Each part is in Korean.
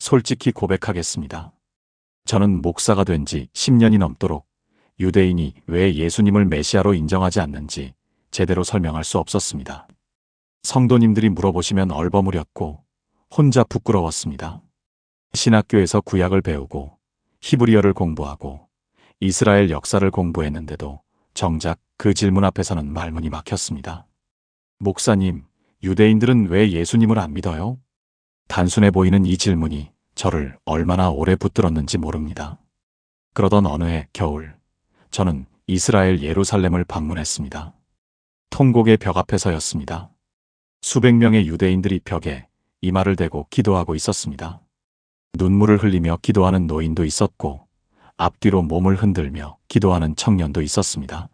솔직히 고백하겠습니다. 저는 목사가 된 지 10년이 넘도록 유대인이 왜 예수님을 메시아로 인정하지 않는지 제대로 설명할 수 없었습니다. 성도님들이 물어보시면 얼버무렸고 혼자 부끄러웠습니다. 신학교에서 구약을 배우고 히브리어를 공부하고 이스라엘 역사를 공부했는데도 정작 그 질문 앞에서는 말문이 막혔습니다. 목사님, 유대인들은 왜 예수님을 안 믿어요? 단순해 보이는 이 질문이 저를 얼마나 오래 붙들었는지 모릅니다. 그러던 어느 해 겨울, 저는 이스라엘 예루살렘을 방문했습니다. 통곡의 벽 앞에서였습니다. 수백 명의 유대인들이 벽에 이마를 대고 기도하고 있었습니다. 눈물을 흘리며 기도하는 노인도 있었고 앞뒤로 몸을 흔들며 기도하는 청년도 있었습니다.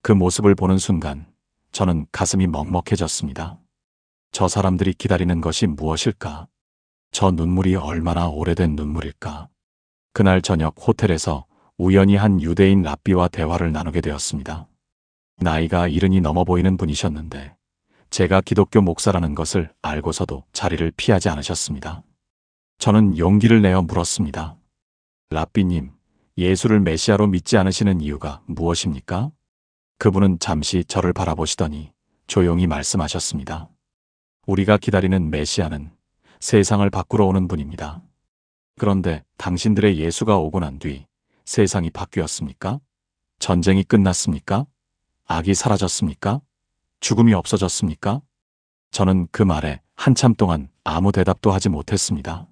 그 모습을 보는 순간 저는 가슴이 먹먹해졌습니다. 저 사람들이 기다리는 것이 무엇일까? 저 눈물이 얼마나 오래된 눈물일까? 그날 저녁 호텔에서 우연히 한 유대인 랍비와 대화를 나누게 되었습니다. 나이가 70이 넘어 보이는 분이셨는데 제가 기독교 목사라는 것을 알고서도 자리를 피하지 않으셨습니다. 저는 용기를 내어 물었습니다. 랍비님, 예수를 메시아로 믿지 않으시는 이유가 무엇입니까? 그분은 잠시 저를 바라보시더니 조용히 말씀하셨습니다. 우리가 기다리는 메시아는 세상을 바꾸러 오는 분입니다. 그런데 당신들의 예수가 오고 난 뒤 세상이 바뀌었습니까? 전쟁이 끝났습니까? 악이 사라졌습니까? 죽음이 없어졌습니까? 저는 그 말에 한참 동안 아무 대답도 하지 못했습니다.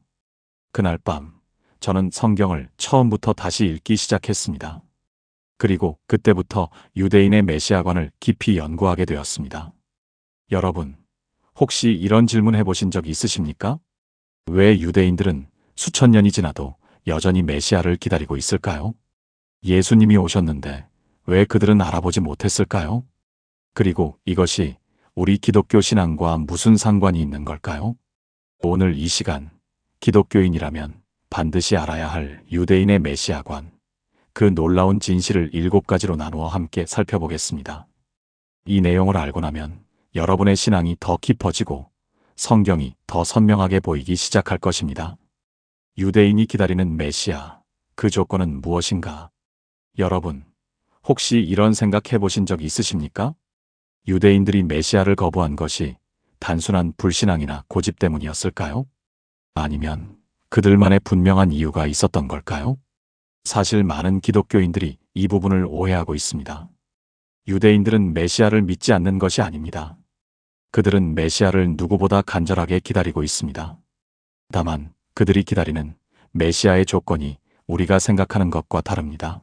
그날 밤, 저는 성경을 처음부터 다시 읽기 시작했습니다. 그리고 그때부터 유대인의 메시아관을 깊이 연구하게 되었습니다. 여러분, 혹시 이런 질문 해보신 적 있으십니까? 왜 유대인들은 수천 년이 지나도 여전히 메시아를 기다리고 있을까요? 예수님이 오셨는데 왜 그들은 알아보지 못했을까요? 그리고 이것이 우리 기독교 신앙과 무슨 상관이 있는 걸까요? 오늘 이 시간, 기독교인이라면 반드시 알아야 할 유대인의 메시아관, 그 놀라운 진실을 7가지로 나누어 함께 살펴보겠습니다. 이 내용을 알고 나면 여러분의 신앙이 더 깊어지고 성경이 더 선명하게 보이기 시작할 것입니다. 유대인이 기다리는 메시아, 그 조건은 무엇인가? 여러분, 혹시 이런 생각해 보신 적 있으십니까? 유대인들이 메시아를 거부한 것이 단순한 불신앙이나 고집 때문이었을까요? 아니면 그들만의 분명한 이유가 있었던 걸까요? 사실 많은 기독교인들이 이 부분을 오해하고 있습니다. 유대인들은 메시아를 믿지 않는 것이 아닙니다. 그들은 메시아를 누구보다 간절하게 기다리고 있습니다. 다만 그들이 기다리는 메시아의 조건이 우리가 생각하는 것과 다릅니다.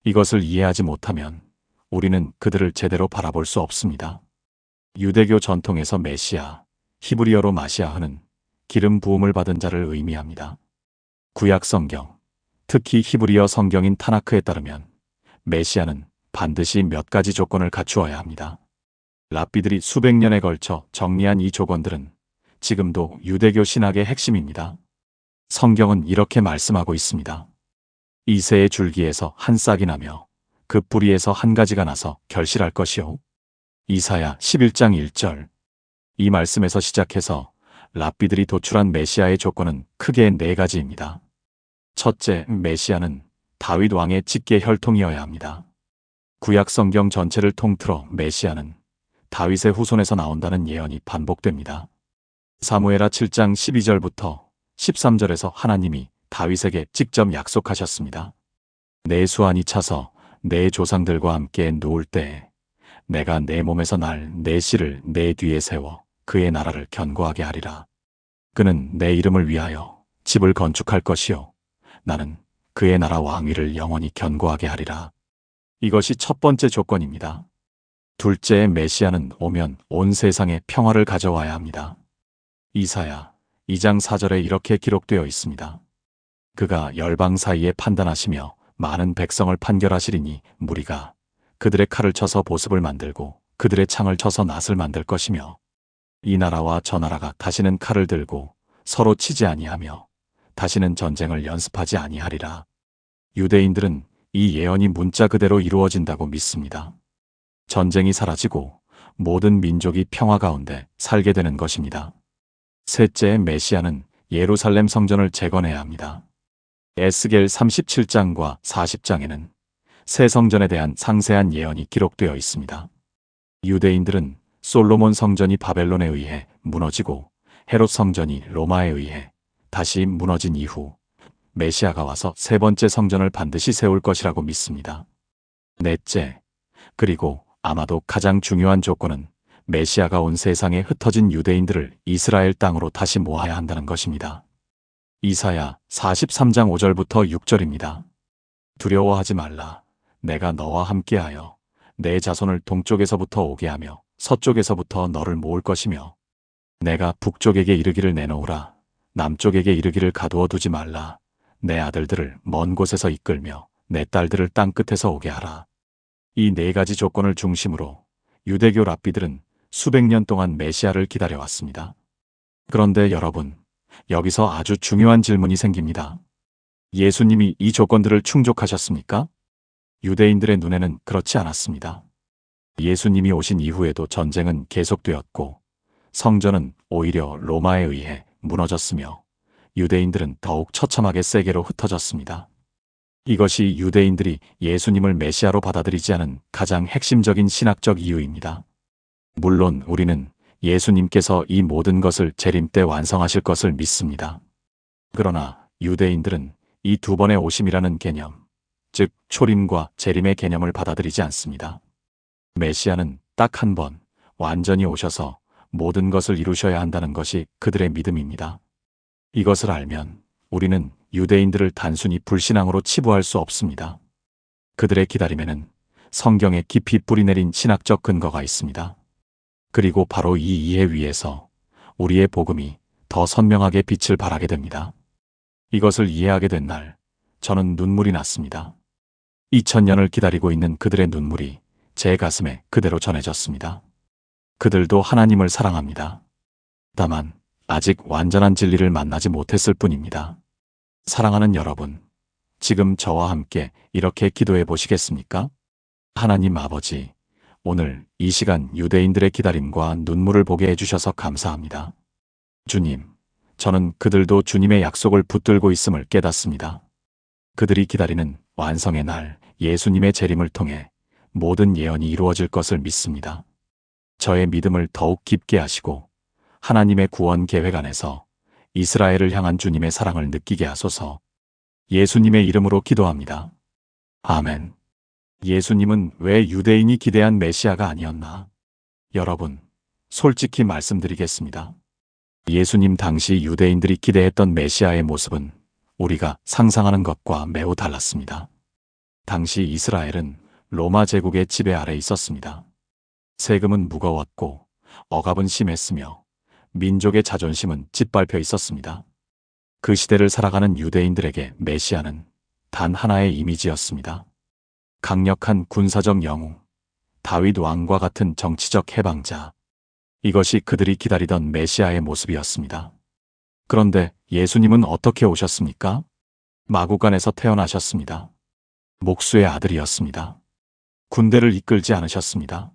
이것을 이해하지 못하면 우리는 그들을 제대로 바라볼 수 없습니다. 유대교 전통에서 메시아, 히브리어로 마시아흐는 기름 부음을 받은 자를 의미합니다. 구약 성경, 특히 히브리어 성경인 타나크에 따르면 메시아는 반드시 몇 가지 조건을 갖추어야 합니다. 랍비들이 수백 년에 걸쳐 정리한 이 조건들은 지금도 유대교 신학의 핵심입니다. 성경은 이렇게 말씀하고 있습니다. 이새의 줄기에서 한 싹이 나며 그 뿌리에서 한 가지가 나서 결실할 것이요. 이사야 11장 1절. 이 말씀에서 시작해서 랍비들이 도출한 메시아의 조건은 크게 4가지입니다. 첫째, 메시아는 다윗 왕의 직계 혈통이어야 합니다. 구약 성경 전체를 통틀어 메시아는 다윗의 후손에서 나온다는 예언이 반복됩니다. 사무엘하 7장 12절부터 13절에서 하나님이 다윗에게 직접 약속하셨습니다. 내 수완이 차서 내 조상들과 함께 누울 때에 내가 내 몸에서 날 내 씨를 내 뒤에 세워 그의 나라를 견고하게 하리라. 그는 내 이름을 위하여 집을 건축할 것이요 나는 그의 나라 왕위를 영원히 견고하게 하리라. 이것이 첫 번째 조건입니다. 둘째, 메시아는 오면 온 세상에 평화를 가져와야 합니다. 이사야 2장 4절에 이렇게 기록되어 있습니다. 그가 열방 사이에 판단하시며 많은 백성을 판결하시리니 무리가 그들의 칼을 쳐서 보습을 만들고 그들의 창을 쳐서 낫을 만들 것이며 이 나라와 저 나라가 다시는 칼을 들고 서로 치지 아니하며 다시는 전쟁을 연습하지 아니하리라. 유대인들은 이 예언이 문자 그대로 이루어진다고 믿습니다. 전쟁이 사라지고 모든 민족이 평화 가운데 살게 되는 것입니다. 셋째, 메시아는 예루살렘 성전을 재건해야 합니다. 에스겔 37장과 40장에는 새 성전에 대한 상세한 예언이 기록되어 있습니다. 유대인들은 솔로몬 성전이 바벨론에 의해 무너지고 헤롯 성전이 로마에 의해 다시 무너진 이후 메시아가 와서 세 번째 성전을 반드시 세울 것이라고 믿습니다. 넷째, 그리고 아마도 가장 중요한 조건은 메시아가 온 세상에 흩어진 유대인들을 이스라엘 땅으로 다시 모아야 한다는 것입니다. 이사야 43장 5절부터 6절입니다. 두려워하지 말라. 내가 너와 함께하여 내 자손을 동쪽에서부터 오게 하며 서쪽에서부터 너를 모을 것이며 내가 북쪽에게 이르기를 내놓으라. 남쪽에게 이르기를 가두어 두지 말라. 내 아들들을 먼 곳에서 이끌며 내 딸들을 땅끝에서 오게 하라. 이 네 가지 조건을 중심으로 유대교 랍비들은 수백 년 동안 메시아를 기다려왔습니다. 그런데 여러분, 여기서 아주 중요한 질문이 생깁니다. 예수님이 이 조건들을 충족하셨습니까? 유대인들의 눈에는 그렇지 않았습니다. 예수님이 오신 이후에도 전쟁은 계속되었고 성전은 오히려 로마에 의해 무너졌으며 유대인들은 더욱 처참하게 세게로 흩어졌습니다. 이것이 유대인들이 예수님을 메시아로 받아들이지 않은 가장 핵심적인 신학적 이유입니다. 물론 우리는 예수님께서 이 모든 것을 재림 때 완성하실 것을 믿습니다. 그러나 유대인들은 이 두 번의 오심이라는 개념, 즉 초림과 재림의 개념을 받아들이지 않습니다. 메시아는 딱 한 번 완전히 오셔서 모든 것을 이루셔야 한다는 것이 그들의 믿음입니다. 이것을 알면 우리는 유대인들을 단순히 불신앙으로 치부할 수 없습니다. 그들의 기다림에는 성경에 깊이 뿌리내린 신학적 근거가 있습니다. 그리고 바로 이 이해 위에서 우리의 복음이 더 선명하게 빛을 발하게 됩니다. 이것을 이해하게 된 날, 저는 눈물이 났습니다. 2000년을 기다리고 있는 그들의 눈물이 제 가슴에 그대로 전해졌습니다. 그들도 하나님을 사랑합니다. 다만 아직 완전한 진리를 만나지 못했을 뿐입니다. 사랑하는 여러분, 지금 저와 함께 이렇게 기도해 보시겠습니까? 하나님 아버지, 오늘 이 시간 유대인들의 기다림과 눈물을 보게 해주셔서 감사합니다. 주님, 저는 그들도 주님의 약속을 붙들고 있음을 깨닫습니다. 그들이 기다리는 완성의 날, 예수님의 재림을 통해 모든 예언이 이루어질 것을 믿습니다. 저의 믿음을 더욱 깊게 하시고 하나님의 구원 계획 안에서 이스라엘을 향한 주님의 사랑을 느끼게 하소서. 예수님의 이름으로 기도합니다. 아멘. 예수님은 왜 유대인이 기대한 메시아가 아니었나? 여러분, 솔직히 말씀드리겠습니다. 예수님 당시 유대인들이 기대했던 메시아의 모습은 우리가 상상하는 것과 매우 달랐습니다. 당시 이스라엘은 로마 제국의 지배 아래 있었습니다. 세금은 무거웠고 억압은 심했으며 민족의 자존심은 짓밟혀 있었습니다. 그 시대를 살아가는 유대인들에게 메시아는 단 하나의 이미지였습니다. 강력한 군사적 영웅, 다윗 왕과 같은 정치적 해방자. 이것이 그들이 기다리던 메시아의 모습이었습니다. 그런데 예수님은 어떻게 오셨습니까? 마구간에서 태어나셨습니다. 목수의 아들이었습니다. 군대를 이끌지 않으셨습니다.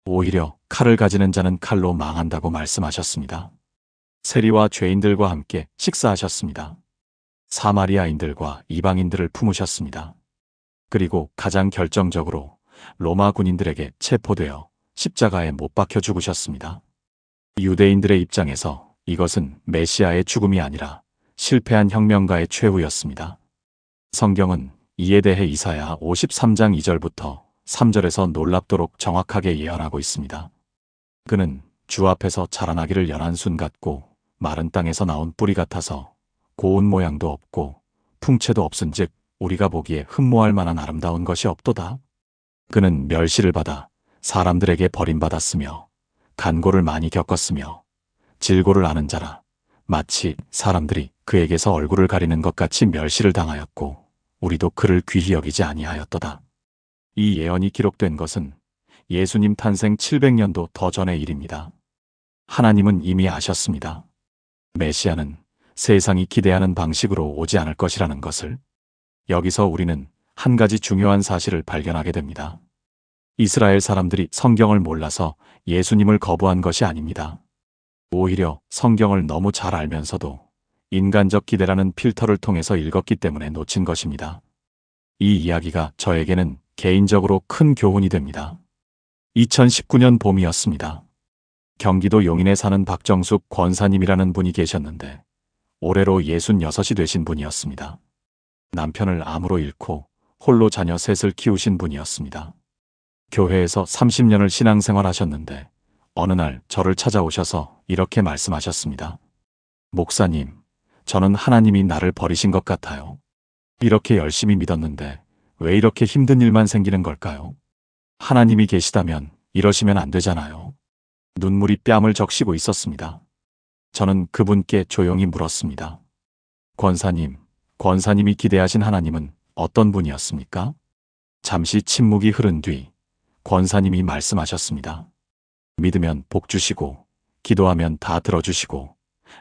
오히려 칼을 가지는 자는 칼로 망한다고 말씀하셨습니다. 세리와 죄인들과 함께 식사하셨습니다. 사마리아인들과 이방인들을 품으셨습니다. 그리고 가장 결정적으로 로마 군인들에게 체포되어 십자가에 못 박혀 죽으셨습니다. 유대인들의 입장에서 이것은 메시아의 죽음이 아니라 실패한 혁명가의 최후였습니다. 성경은 이에 대해 이사야 53장 2절부터 3절에서 놀랍도록 정확하게 예언하고 있습니다. 그는 주 앞에서 자라나기를 연한 순 같고 마른 땅에서 나온 뿌리 같아서 고운 모양도 없고 풍채도 없은즉 우리가 보기에 흠모할 만한 아름다운 것이 없도다. 그는 멸시를 받아 사람들에게 버림받았으며 간고를 많이 겪었으며 질고를 아는 자라 마치 사람들이 그에게서 얼굴을 가리는 것 같이 멸시를 당하였고 우리도 그를 귀히 여기지 아니하였도다. 이 예언이 기록된 것은 예수님 탄생 700년도 더 전의 일입니다. 하나님은 이미 아셨습니다. 메시아는 세상이 기대하는 방식으로 오지 않을 것이라는 것을. 여기서 우리는 한 가지 중요한 사실을 발견하게 됩니다. 이스라엘 사람들이 성경을 몰라서 예수님을 거부한 것이 아닙니다. 오히려 성경을 너무 잘 알면서도 인간적 기대라는 필터를 통해서 읽었기 때문에 놓친 것입니다. 이 이야기가 저에게는 개인적으로 큰 교훈이 됩니다. 2019년 봄이었습니다. 경기도 용인에 사는 박정숙 권사님이라는 분이 계셨는데 올해로 66이 되신 분이었습니다. 남편을 암으로 잃고 홀로 자녀 셋을 키우신 분이었습니다. 교회에서 30년을 신앙생활 하셨는데 어느 날 저를 찾아오셔서 이렇게 말씀하셨습니다. 목사님, 저는 하나님이 나를 버리신 것 같아요. 이렇게 열심히 믿었는데 왜 이렇게 힘든 일만 생기는 걸까요? 하나님이 계시다면 이러시면 안 되잖아요. 눈물이 뺨을 적시고 있었습니다. 저는 그분께 조용히 물었습니다. 권사님이 기대하신 하나님은 어떤 분이었습니까? 잠시 침묵이 흐른 뒤 권사님이 말씀하셨습니다. 믿으면 복 주시고 기도하면 다 들어주시고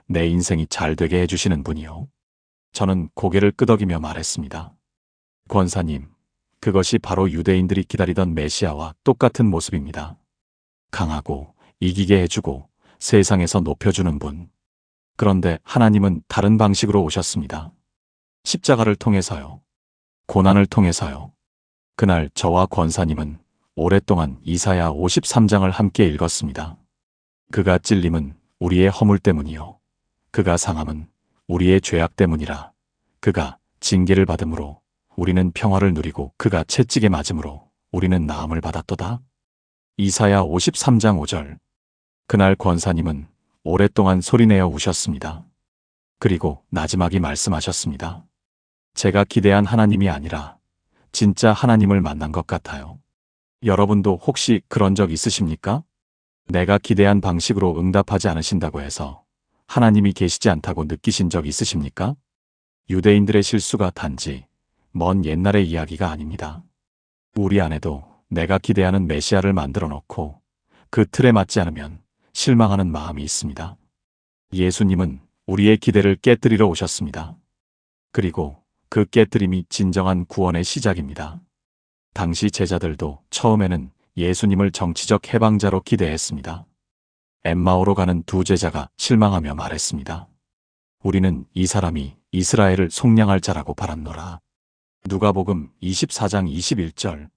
내 인생이 잘 되게 해주시는 분이요. 저는 고개를 끄덕이며 말했습니다. 권사님, 그것이 바로 유대인들이 기다리던 메시아와 똑같은 모습입니다. 강하고 이기게 해주고 세상에서 높여주는 분. 그런데 하나님은 다른 방식으로 오셨습니다. 십자가를 통해서요. 고난을 통해서요. 그날 저와 권사님은 오랫동안 이사야 53장을 함께 읽었습니다. 그가 찔림은 우리의 허물 때문이요. 그가 상함은 우리의 죄악 때문이라. 그가 징계를 받음으로 우리는 평화를 누리고 그가 채찍에 맞음으로 우리는 나음을 받았도다. 이사야 53장 5절. 그날 권사님은 오랫동안 소리내어 우셨습니다. 그리고 나지막이 말씀하셨습니다. 제가 기대한 하나님이 아니라 진짜 하나님을 만난 것 같아요. 여러분도 혹시 그런 적 있으십니까? 내가 기대한 방식으로 응답하지 않으신다고 해서 하나님이 계시지 않다고 느끼신 적 있으십니까? 유대인들의 실수가 단지 먼 옛날의 이야기가 아닙니다. 우리 안에도 내가 기대하는 메시아를 만들어 놓고 그 틀에 맞지 않으면 실망하는 마음이 있습니다. 예수님은 우리의 기대를 깨뜨리러 오셨습니다. 그리고 그 깨뜨림이 진정한 구원의 시작입니다. 당시 제자들도 처음에는 예수님을 정치적 해방자로 기대했습니다. 엠마오로 가는 두 제자가 실망하며 말했습니다. 우리는 이 사람이 이스라엘을 속량할 자라고 바랐노라. 누가복음 24장 21절.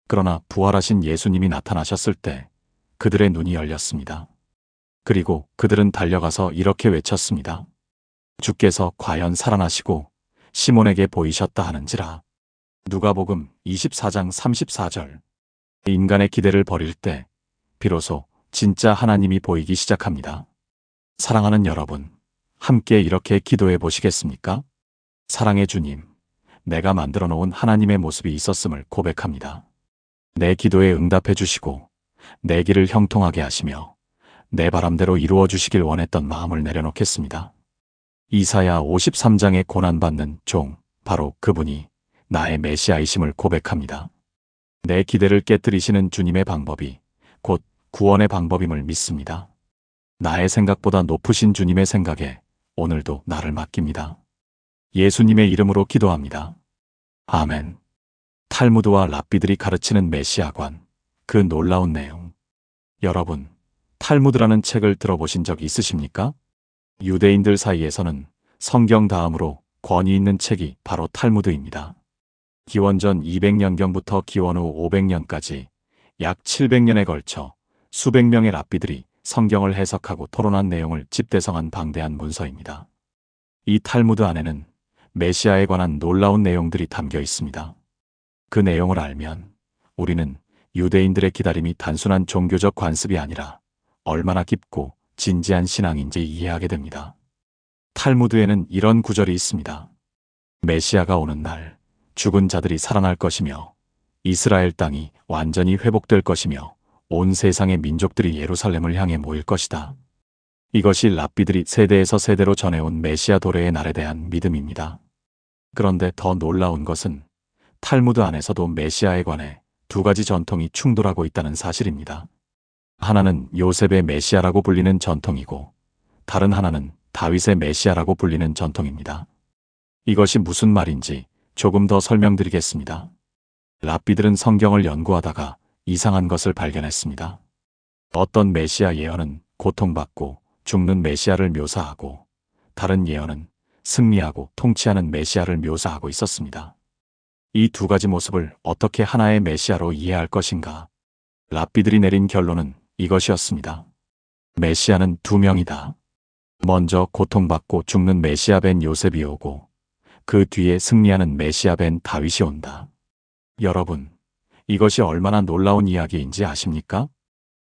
그러나 부활하신 예수님이 나타나셨을 때 그들의 눈이 열렸습니다. 그리고 그들은 달려가서 이렇게 외쳤습니다. 주께서 과연 살아나시고 시몬에게 보이셨다 하는지라. 누가복음 24장 34절. 인간의 기대를 버릴 때 비로소 진짜 하나님이 보이기 시작합니다. 사랑하는 여러분, 함께 이렇게 기도해 보시겠습니까? 사랑의 주님, 내가 만들어 놓은 하나님의 모습이 있었음을 고백합니다. 내 기도에 응답해 주시고 내 길을 형통하게 하시며 내 바람대로 이루어 주시길 원했던 마음을 내려놓겠습니다. 이사야 53장에 고난받는 종, 바로 그분이 나의 메시아이심을 고백합니다. 내 기대를 깨뜨리시는 주님의 방법이 곧 구원의 방법임을 믿습니다. 나의 생각보다 높으신 주님의 생각에 오늘도 나를 맡깁니다. 예수님의 이름으로 기도합니다. 아멘. 탈무드와 랍비들이 가르치는 메시아관, 그 놀라운 내용. 여러분, 탈무드라는 책을 들어보신 적 있으십니까? 유대인들 사이에서는 성경 다음으로 권위 있는 책이 바로 탈무드입니다. 기원전 200년경부터 기원 후 500년까지 약 700년에 걸쳐 수백 명의 랍비들이 성경을 해석하고 토론한 내용을 집대성한 방대한 문서입니다. 이 탈무드 안에는 메시아에 관한 놀라운 내용들이 담겨 있습니다. 그 내용을 알면 우리는 유대인들의 기다림이 단순한 종교적 관습이 아니라 얼마나 깊고 진지한 신앙인지 이해하게 됩니다. 탈무드에는 이런 구절이 있습니다. 메시아가 오는 날 죽은 자들이 살아날 것이며 이스라엘 땅이 완전히 회복될 것이며 온 세상의 민족들이 예루살렘을 향해 모일 것이다. 이것이 랍비들이 세대에서 세대로 전해온 메시아 도래의 날에 대한 믿음입니다. 그런데 더 놀라운 것은 탈무드 안에서도 메시아에 관해 두 가지 전통이 충돌하고 있다는 사실입니다. 하나는 요셉의 메시아라고 불리는 전통이고 다른 하나는 다윗의 메시아라고 불리는 전통입니다. 이것이 무슨 말인지 조금 더 설명드리겠습니다. 랍비들은 성경을 연구하다가 이상한 것을 발견했습니다. 어떤 메시아 예언은 고통받고 죽는 메시아를 묘사하고 다른 예언은 승리하고 통치하는 메시아를 묘사하고 있었습니다. 이 두 가지 모습을 어떻게 하나의 메시아로 이해할 것인가? 랍비들이 내린 결론은 이것이었습니다. 메시아는 두 명이다. 먼저 고통받고 죽는 메시아 벤 요셉이 오고 그 뒤에 승리하는 메시아 벤 다윗이 온다. 여러분, 이것이 얼마나 놀라운 이야기인지 아십니까?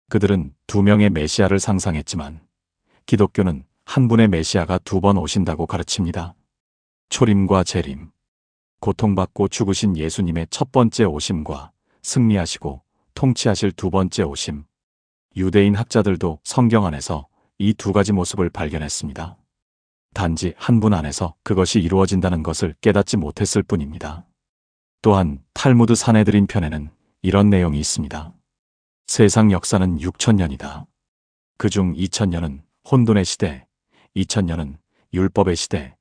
그들은 두 명의 메시아를 상상했지만 기독교는 한 분의 메시아가 두 번 오신다고 가르칩니다. 초림과 재림, 고통받고 죽으신 예수님의 첫 번째 오심과 승리하시고 통치하실 두 번째 오심. 유대인 학자들도 성경 안에서 이 두 가지 모습을 발견했습니다. 단지 한 분 안에서 그것이 이루어진다는 것을 깨닫지 못했을 뿐입니다. 또한 탈무드 산헤드린 편에는 이런 내용이 있습니다. 세상 역사는 6,000년이다. 그중 2,000년은 혼돈의 시대, 2,000년은 율법의 시대,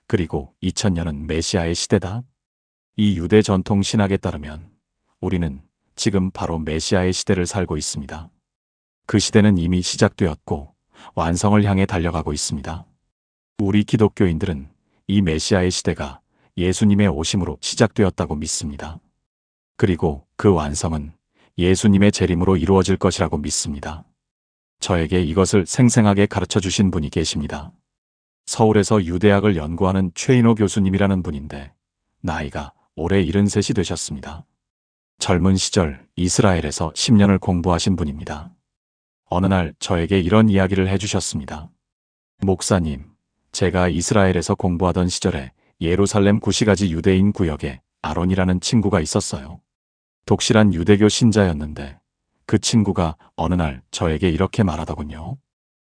그리고 2,000년은 메시아의 시대다. 이 유대 전통 신학에 따르면 우리는 지금 바로 메시아의 시대를 살고 있습니다. 그 시대는 이미 시작되었고 완성을 향해 달려가고 있습니다. 우리 기독교인들은 이 메시아의 시대가 예수님의 오심으로 시작되었다고 믿습니다. 그리고 그 완성은 예수님의 재림으로 이루어질 것이라고 믿습니다. 저에게 이것을 생생하게 가르쳐 주신 분이 계십니다. 서울에서 유대학을 연구하는 최인호 교수님이라는 분인데 나이가 올해 73이 되셨습니다. 젊은 시절 이스라엘에서 10년을 공부하신 분입니다. 어느 날 저에게 이런 이야기를 해주셨습니다. 목사님, 제가 이스라엘에서 공부하던 시절에 예루살렘 구시가지 유대인 구역에 아론이라는 친구가 있었어요. 독실한 유대교 신자였는데 그 친구가 어느 날 저에게 이렇게 말하더군요.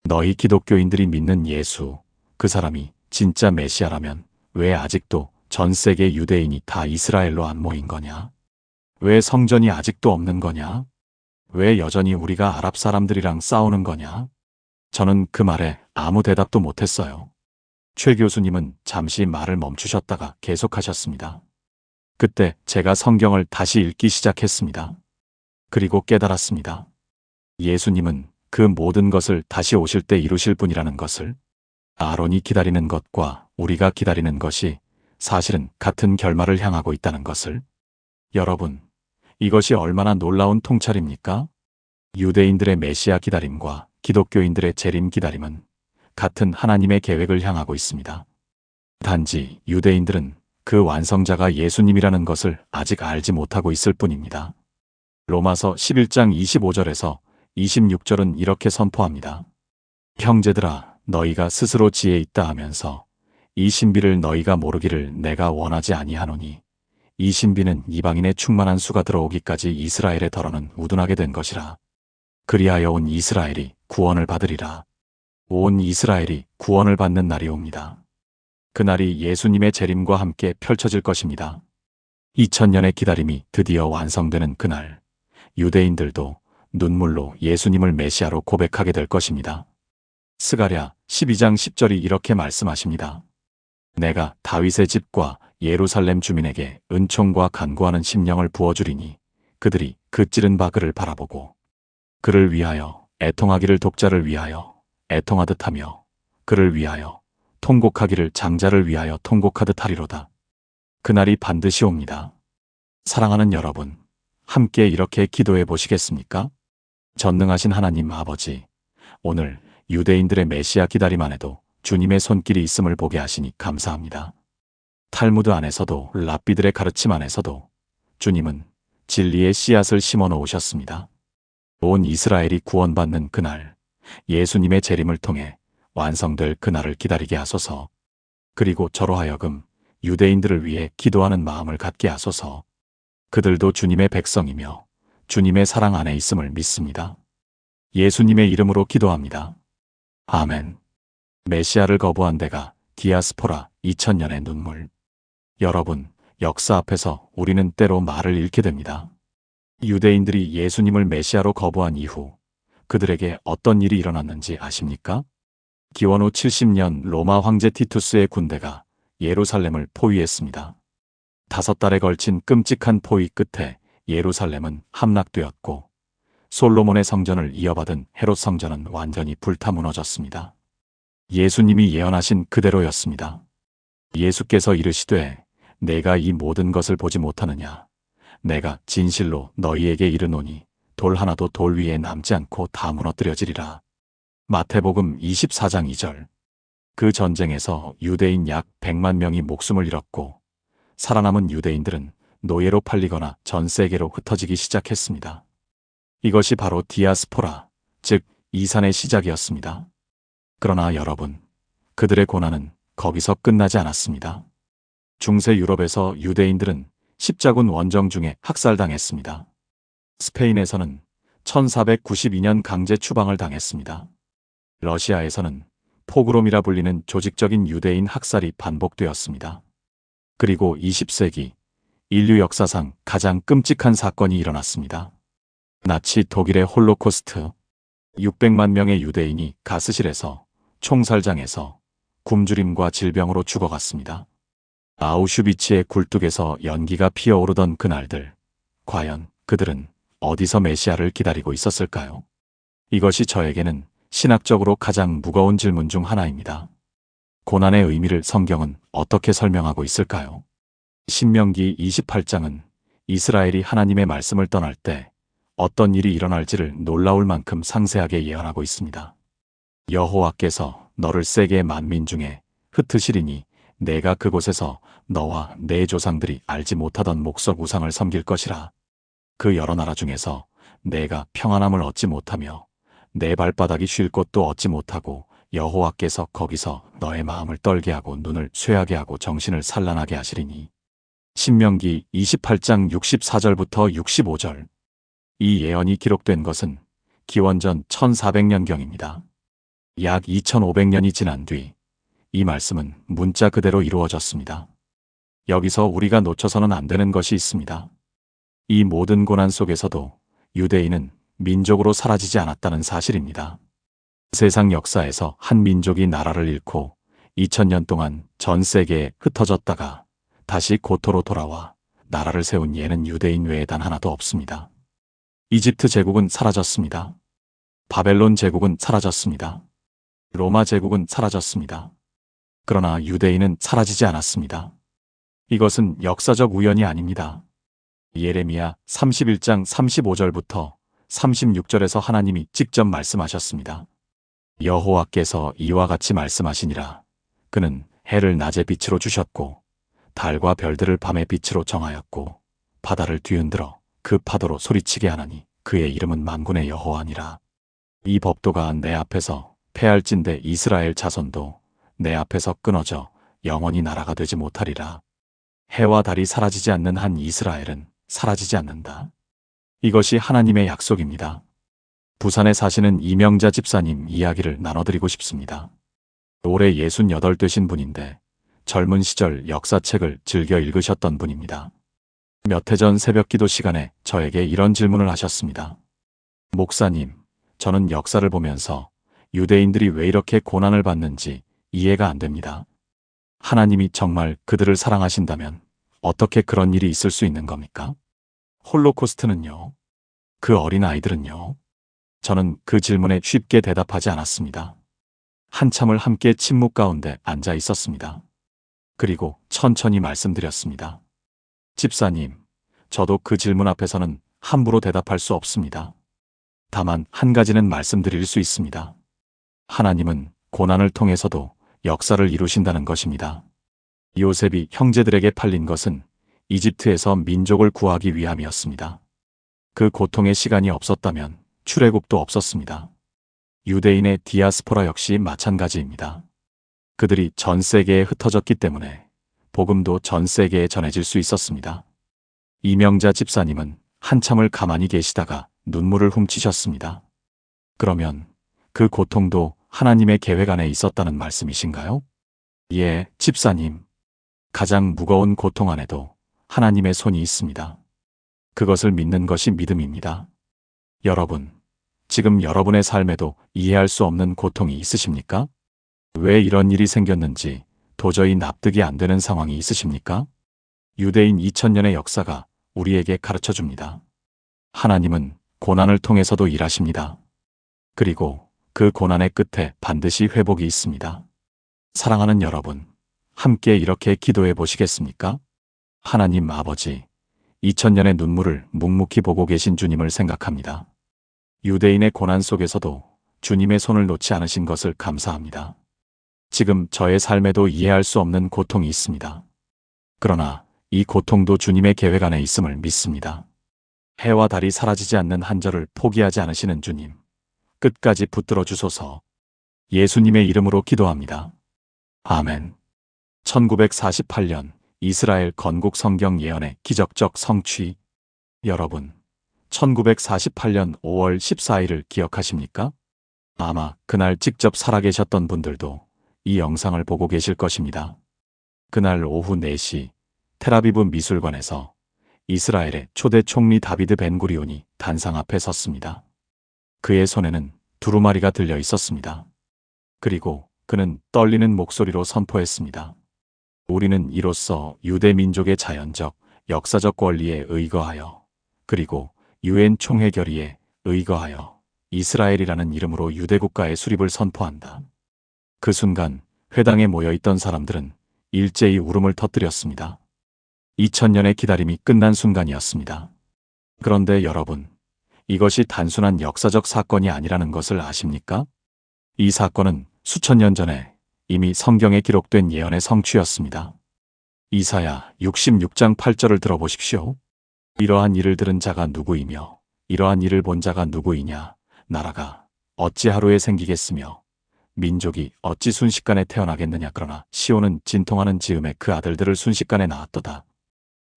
너희 기독교인들이 믿는 예수, 그 사람이 진짜 메시아라면 왜 아직도 전 세계 유대인이 다 이스라엘로 안 모인 거냐? 왜 성전이 아직도 없는 거냐? 왜 여전히 우리가 아랍 사람들이랑 싸우는 거냐? 저는 그 말에 아무 대답도 못했어요. 최 교수님은 잠시 말을 멈추셨다가 계속하셨습니다. 그때 제가 성경을 다시 읽기 시작했습니다. 그리고 깨달았습니다. 예수님은 그 모든 것을 다시 오실 때 이루실 분이라는 것을. 아론이 기다리는 것과 우리가 기다리는 것이 사실은 같은 결말을 향하고 있다는 것을. 여러분, 이것이 얼마나 놀라운 통찰입니까? 유대인들의 메시아 기다림과 기독교인들의 재림 기다림은 같은 하나님의 계획을 향하고 있습니다. 단지 유대인들은 그 완성자가 예수님이라는 것을 아직 알지 못하고 있을 뿐입니다. 로마서 11장 25절에서 26절은 이렇게 선포합니다. 형제들아, 너희가 스스로 지혜 있다 하면서 이 신비를 너희가 모르기를 내가 원하지 아니하노니 이 신비는 이방인의 충만한 수가 들어오기까지 이스라엘의 덜어는 우둔하게 된 것이라. 그리하여 온 이스라엘이 구원을 받으리라. 온 이스라엘이 구원을 받는 날이 옵니다. 그날이 예수님의 재림과 함께 펼쳐질 것입니다. 2000년의 기다림이 드디어 완성되는 그날, 유대인들도 눈물로 예수님을 메시아로 고백하게 될 것입니다. 스가랴 12장 10절이 이렇게 말씀하십니다. 내가 다윗의 집과 예루살렘 주민에게 은총과 간구하는 심령을 부어주리니 그들이 그 찌른 바 그를 바라보고 그를 위하여 애통하기를 독자를 위하여 애통하듯 하며 그를 위하여 통곡하기를 장자를 위하여 통곡하듯 하리로다. 그날이 반드시 옵니다. 사랑하는 여러분, 함께 이렇게 기도해 보시겠습니까? 전능하신 하나님 아버지, 오늘 유대인들의 메시아 기다림 안에도 주님의 손길이 있음을 보게 하시니 감사합니다. 탈무드 안에서도 랍비들의 가르침 안에서도 주님은 진리의 씨앗을 심어 놓으셨습니다. 온 이스라엘이 구원받는 그날, 예수님의 재림을 통해 완성될 그날을 기다리게 하소서. 그리고 저로 하여금 유대인들을 위해 기도하는 마음을 갖게 하소서. 그들도 주님의 백성이며 주님의 사랑 안에 있음을 믿습니다. 예수님의 이름으로 기도합니다. 아멘. 메시아를 거부한 데가 디아스포라 2000년의 눈물. 여러분, 역사 앞에서 우리는 때로 말을 잃게 됩니다. 유대인들이 예수님을 메시아로 거부한 이후 그들에게 어떤 일이 일어났는지 아십니까? 기원 후 70년 로마 황제 티투스의 군대가 예루살렘을 포위했습니다. 5달에 걸친 끔찍한 포위 끝에 예루살렘은 함락되었고 솔로몬의 성전을 이어받은 헤롯 성전은 완전히 불타 무너졌습니다. 예수님이 예언하신 그대로였습니다. 예수께서 이르시되 내가 이 모든 것을 보지 못하느냐. 내가 진실로 너희에게 이르노니 돌 하나도 돌 위에 남지 않고 다 무너뜨려지리라. 마태복음 24장 2절. 그 전쟁에서 유대인 약 100만 명이 목숨을 잃었고 살아남은 유대인들은 노예로 팔리거나 전 세계로 흩어지기 시작했습니다. 이것이 바로 디아스포라, 즉 이산의 시작이었습니다. 그러나 여러분, 그들의 고난은 거기서 끝나지 않았습니다. 중세 유럽에서 유대인들은 십자군 원정 중에 학살당했습니다. 스페인에서는 1492년 강제 추방을 당했습니다. 러시아에서는 포그롬이라 불리는 조직적인 유대인 학살이 반복되었습니다. 그리고 20세기 인류 역사상 가장 끔찍한 사건이 일어났습니다. 나치 독일의 홀로코스트. 600만 명의 유대인이 가스실에서, 총살장에서, 굶주림과 질병으로 죽어갔습니다. 아우슈비츠의 굴뚝에서 연기가 피어오르던 그날들. 과연 그들은 어디서 메시아를 기다리고 있었을까요? 이것이 저에게는 신학적으로 가장 무거운 질문 중 하나입니다. 고난의 의미를 성경은 어떻게 설명하고 있을까요? 신명기 28장은 이스라엘이 하나님의 말씀을 떠날 때 어떤 일이 일어날지를 놀라울 만큼 상세하게 예언하고 있습니다. 여호와께서 너를 세계 만민 중에 흩으시리니 내가 그곳에서 너와 내 조상들이 알지 못하던 목석 우상을 섬길 것이라. 그 여러 나라 중에서 내가 평안함을 얻지 못하며 내 발바닥이 쉴 곳도 얻지 못하고 여호와께서 거기서 너의 마음을 떨게 하고 눈을 쇠하게 하고 정신을 산란하게 하시리니. 신명기 28장 64절부터 65절. 이 예언이 기록된 것은 기원전 1400년경입니다. 약 2500년이 지난 뒤 이 말씀은 문자 그대로 이루어졌습니다. 여기서 우리가 놓쳐서는 안 되는 것이 있습니다. 이 모든 고난 속에서도 유대인은 민족으로 사라지지 않았다는 사실입니다. 세상 역사에서 한 민족이 나라를 잃고 2000년 동안 전 세계에 흩어졌다가 다시 고토로 돌아와 나라를 세운 예는 유대인 외에 단 하나도 없습니다. 이집트 제국은 사라졌습니다. 바벨론 제국은 사라졌습니다. 로마 제국은 사라졌습니다. 그러나 유대인은 사라지지 않았습니다. 이것은 역사적 우연이 아닙니다. 예레미야 31장 35절부터 36절에서 하나님이 직접 말씀하셨습니다. 여호와께서 이와 같이 말씀하시니라. 그는 해를 낮의 빛으로 주셨고 달과 별들을 밤의 빛으로 정하였고 바다를 뒤흔들어 그 파도로 소리치게 하나니 그의 이름은 만군의 여호와니라. 이 법도가 내 앞에서 패할진대 이스라엘 자손도 내 앞에서 끊어져 영원히 나라가 되지 못하리라. 해와 달이 사라지지 않는 한 이스라엘은 사라지지 않는다. 이것이 하나님의 약속입니다. 부산에 사시는 이명자 집사님 이야기를 나눠드리고 싶습니다. 올해 68 되신 분인데 젊은 시절 역사책을 즐겨 읽으셨던 분입니다. 몇 해 전 새벽 기도 시간에 저에게 이런 질문을 하셨습니다. 목사님, 저는 역사를 보면서 유대인들이 왜 이렇게 고난을 받는지 이해가 안 됩니다. 하나님이 정말 그들을 사랑하신다면 어떻게 그런 일이 있을 수 있는 겁니까? 홀로코스트는요? 그 어린 아이들은요? 저는 그 질문에 쉽게 대답하지 않았습니다. 한참을 함께 침묵 가운데 앉아 있었습니다. 그리고 천천히 말씀드렸습니다. 집사님, 저도 그 질문 앞에서는 함부로 대답할 수 없습니다. 다만 한 가지는 말씀드릴 수 있습니다. 하나님은 고난을 통해서도 역사를 이루신다는 것입니다. 요셉이 형제들에게 팔린 것은 이집트에서 민족을 구하기 위함이었습니다. 그 고통의 시간이 없었다면 출애굽도 없었습니다. 유대인의 디아스포라 역시 마찬가지입니다. 그들이 전 세계에 흩어졌기 때문에 복음도 전 세계에 전해질 수 있었습니다. 이명자 집사님은 한참을 가만히 계시다가 눈물을 훔치셨습니다. 그러면 그 고통도 하나님의 계획 안에 있었다는 말씀이신가요? 예, 집사님. 가장 무거운 고통 안에도 하나님의 손이 있습니다. 그것을 믿는 것이 믿음입니다. 여러분, 지금 여러분의 삶에도 이해할 수 없는 고통이 있으십니까? 왜 이런 일이 생겼는지 도저히 납득이 안 되는 상황이 있으십니까? 유대인 2000년의 역사가 우리에게 가르쳐 줍니다. 하나님은 고난을 통해서도 일하십니다. 그리고 그 고난의 끝에 반드시 회복이 있습니다. 사랑하는 여러분, 함께 이렇게 기도해 보시겠습니까? 하나님 아버지, 2000년의 눈물을 묵묵히 보고 계신 주님을 생각합니다. 유대인의 고난 속에서도 주님의 손을 놓지 않으신 것을 감사합니다. 지금 저의 삶에도 이해할 수 없는 고통이 있습니다. 그러나 이 고통도 주님의 계획 안에 있음을 믿습니다. 해와 달이 사라지지 않는 한절을 포기하지 않으시는 주님, 끝까지 붙들어 주소서. 예수님의 이름으로 기도합니다. 아멘. 1948년 이스라엘 건국 성경 예언의 기적적 성취. 여러분, 1948년 5월 14일을 기억하십니까? 아마 그날 직접 살아계셨던 분들도 이 영상을 보고 계실 것입니다. 그날 오후 4시 텔아비브 미술관에서 이스라엘의 초대 총리 다비드 벤구리온이 단상 앞에 섰습니다. 그의 손에는 두루마리가 들려 있었습니다. 그리고 그는 떨리는 목소리로 선포했습니다. 우리는 이로써 유대 민족의 자연적, 역사적 권리에 의거하여 그리고 유엔 총회 결의에 의거하여 이스라엘이라는 이름으로 유대 국가의 수립을 선포한다. 그 순간 회당에 모여있던 사람들은 일제히 울음을 터뜨렸습니다. 2000년의 기다림이 끝난 순간이었습니다. 그런데 여러분, 이것이 단순한 역사적 사건이 아니라는 것을 아십니까? 이 사건은 수천 년 전에 이미 성경에 기록된 예언의 성취였습니다. 이사야 66장 8절을 들어보십시오. 이러한 일을 들은 자가 누구이며 이러한 일을 본 자가 누구이냐. 나라가 어찌 하루에 생기겠으며 민족이 어찌 순식간에 태어나겠느냐. 그러나 시온은 진통하는 즈음에 그 아들들을 순식간에 낳았도다.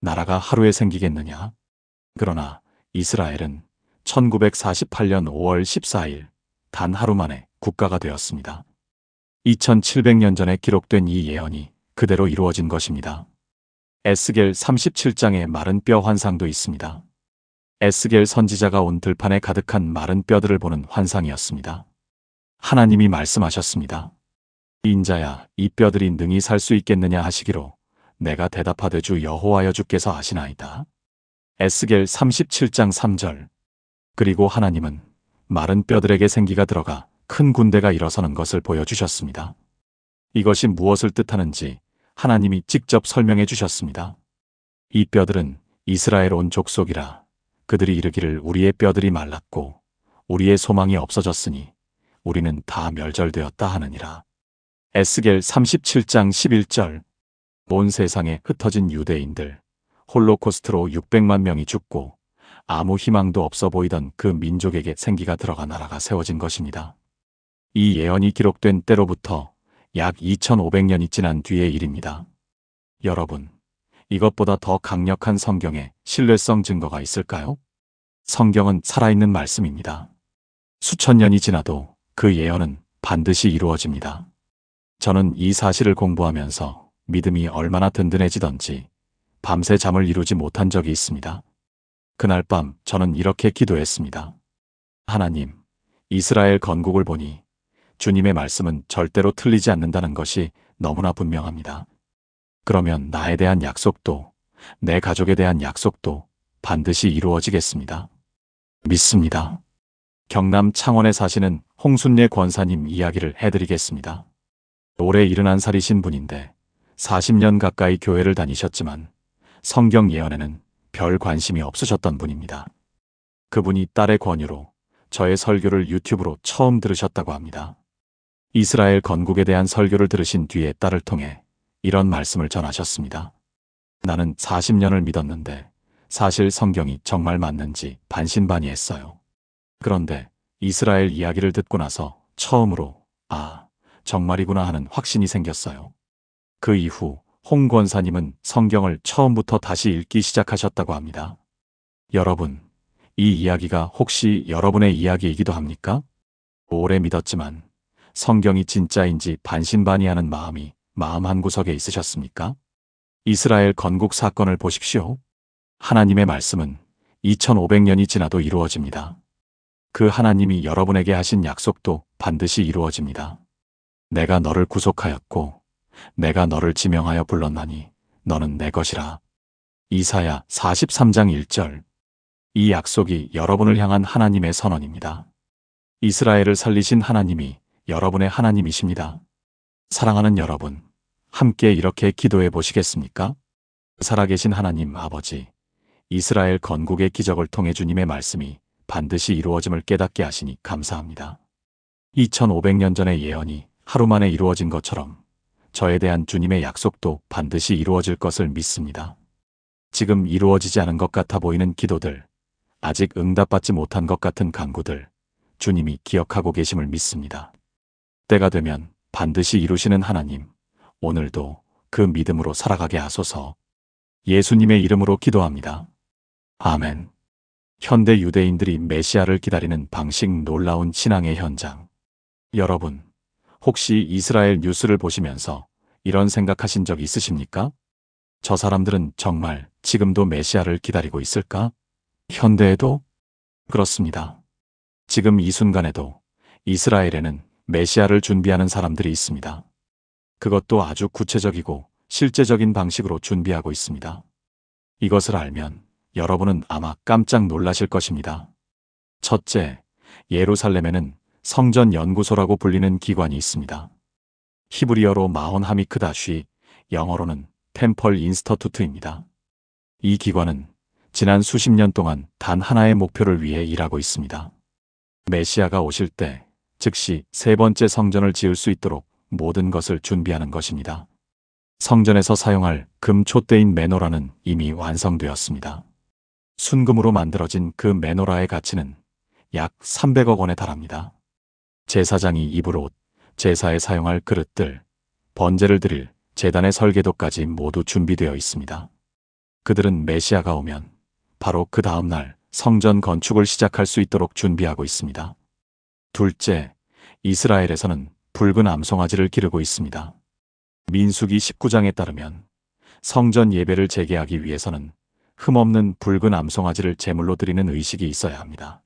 나라가 하루에 생기겠느냐. 그러나 이스라엘은 1948년 5월 14일 단 하루 만에 국가가 되었습니다. 2700년 전에 기록된 이 예언이 그대로 이루어진 것입니다. 에스겔 37장에 마른 뼈 환상도 있습니다. 에스겔 선지자가 온 들판에 가득한 마른 뼈들을 보는 환상이었습니다. 하나님이 말씀하셨습니다. 인자야, 이 뼈들이 능히 살 수 있겠느냐 하시기로 내가 대답하되 주 여호와여 주께서 아시나이다. 에스겔 37장 3절. 그리고 하나님은 마른 뼈들에게 생기가 들어가 큰 군대가 일어서는 것을 보여주셨습니다. 이것이 무엇을 뜻하는지 하나님이 직접 설명해 주셨습니다. 이 뼈들은 이스라엘 온 족속이라. 그들이 이르기를 우리의 뼈들이 말랐고 우리의 소망이 없어졌으니 우리는 다 멸절되었다 하느니라. 에스겔 37장 11절. 온 세상에 흩어진 유대인들, 홀로코스트로 600만 명이 죽고 아무 희망도 없어 보이던 그 민족에게 생기가 들어가 나라가 세워진 것입니다. 이 예언이 기록된 때로부터 약 2500년이 지난 뒤의 일입니다. 여러분, 이것보다 더 강력한 성경의 신뢰성 증거가 있을까요? 성경은 살아있는 말씀입니다. 수천 년이 지나도 그 예언은 반드시 이루어집니다. 저는 이 사실을 공부하면서 믿음이 얼마나 든든해지던지 밤새 잠을 이루지 못한 적이 있습니다. 그날 밤 저는 이렇게 기도했습니다. 하나님, 이스라엘 건국을 보니 주님의 말씀은 절대로 틀리지 않는다는 것이 너무나 분명합니다. 그러면 나에 대한 약속도, 내 가족에 대한 약속도 반드시 이루어지겠습니다. 믿습니다. 경남 창원에 사시는 홍순례 권사님 이야기를 해드리겠습니다. 올해 71살이신 분인데 40년 가까이 교회를 다니셨지만 성경 예언에는 별 관심이 없으셨던 분입니다. 그분이 딸의 권유로 저의 설교를 유튜브로 처음 들으셨다고 합니다. 이스라엘 건국에 대한 설교를 들으신 뒤에 딸을 통해 이런 말씀을 전하셨습니다. 나는 40년을 믿었는데 사실 성경이 정말 맞는지 반신반의했어요. 그런데 이스라엘 이야기를 듣고 나서 처음으로 아, 정말이구나 하는 확신이 생겼어요. 그 이후 홍 권사님은 성경을 처음부터 다시 읽기 시작하셨다고 합니다. 여러분, 이 이야기가 혹시 여러분의 이야기이기도 합니까? 오래 믿었지만 성경이 진짜인지 반신반의하는 마음이 마음 한구석에 있으셨습니까? 이스라엘 건국 사건을 보십시오. 하나님의 말씀은 2500년이 지나도 이루어집니다. 그 하나님이 여러분에게 하신 약속도 반드시 이루어집니다. 내가 너를 구속하였고 내가 너를 지명하여 불렀나니 너는 내 것이라. 이사야 43장 1절. 이 약속이 여러분을 향한 하나님의 선언입니다. 이스라엘을 살리신 하나님이 여러분의 하나님이십니다. 사랑하는 여러분, 함께 이렇게 기도해 보시겠습니까? 살아계신 하나님 아버지, 이스라엘 건국의 기적을 통해 주님의 말씀이 반드시 이루어짐을 깨닫게 하시니 감사합니다. 2500년 전의 예언이 하루 만에 이루어진 것처럼 저에 대한 주님의 약속도 반드시 이루어질 것을 믿습니다. 지금 이루어지지 않은 것 같아 보이는 기도들, 아직 응답받지 못한 것 같은 간구들, 주님이 기억하고 계심을 믿습니다. 때가 되면 반드시 이루시는 하나님, 오늘도 그 믿음으로 살아가게 하소서. 예수님의 이름으로 기도합니다. 아멘. 현대 유대인들이 메시아를 기다리는 방식 놀라운 신앙의 현장. 여러분, 혹시 이스라엘 뉴스를 보시면서 이런 생각하신 적 있으십니까? 저 사람들은 정말 지금도 메시아를 기다리고 있을까? 현대에도? 그렇습니다. 지금 이 순간에도 이스라엘에는 메시아를 준비하는 사람들이 있습니다. 그것도 아주 구체적이고 실제적인 방식으로 준비하고 있습니다. 이것을 알면 여러분은 아마 깜짝 놀라실 것입니다. 첫째, 예루살렘에는 성전 연구소라고 불리는 기관이 있습니다. 히브리어로 마온 하미크다쉬, 영어로는 템펄 인스터투트입니다. 이 기관은 지난 수십 년 동안 단 하나의 목표를 위해 일하고 있습니다. 메시아가 오실 때 즉시 세 번째 성전을 지을 수 있도록 모든 것을 준비하는 것입니다. 성전에서 사용할 금 촛대인 메노라는 이미 완성되었습니다. 순금으로 만들어진 그 메노라의 가치는 약 300억 원에 달합니다. 제사장이 입을 옷, 제사에 사용할 그릇들, 번제를 드릴 제단의 설계도까지 모두 준비되어 있습니다. 그들은 메시아가 오면 바로 그 다음 날 성전 건축을 시작할 수 있도록 준비하고 있습니다. 둘째, 이스라엘에서는 붉은 암송아지를 기르고 있습니다. 민수기 19장에 따르면 성전 예배를 재개하기 위해서는 흠없는 붉은 암송아지를 제물로 드리는 의식이 있어야 합니다.